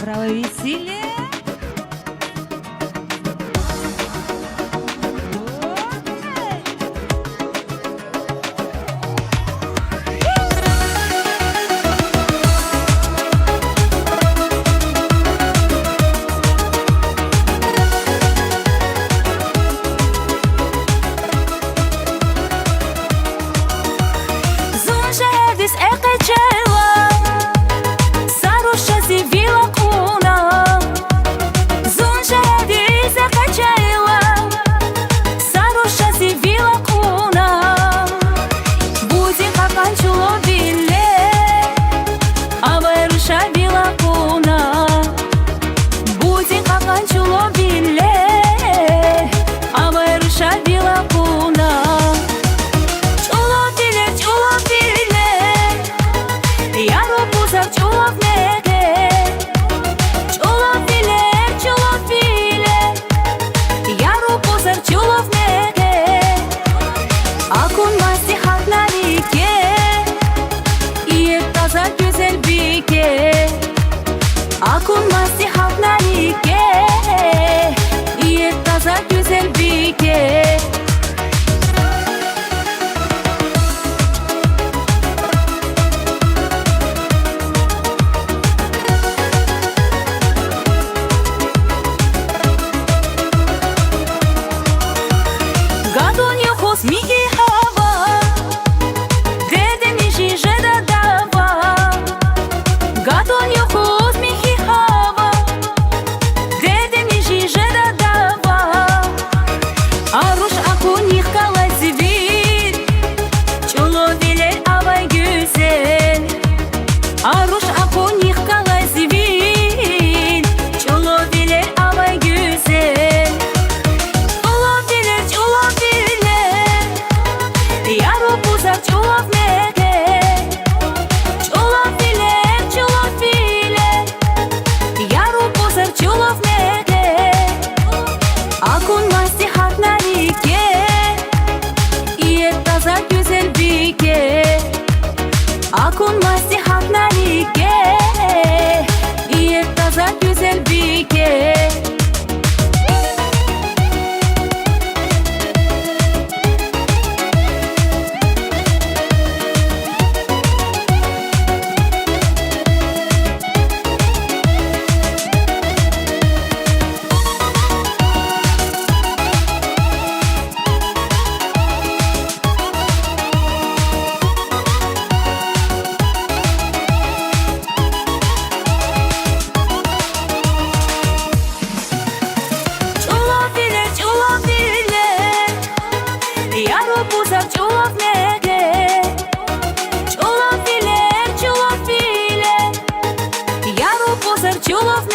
Право веселье. Akunmazdı halklar lige, iyi taza güzel bilge. Гадонья хосмиги хава, дедени жиже дадава. Гадонья хосмиги хава, дедени жиже дадава. Aruş akunih kalazivir, çolo bilir avay güzel. Aruş akunih kalazivir, çolo bilir avay güzel. Akunmazdı halklar lige, iyi taza güzel bilge. Akunmazdı halklar lige, iyi taza güzel bilge. Чулов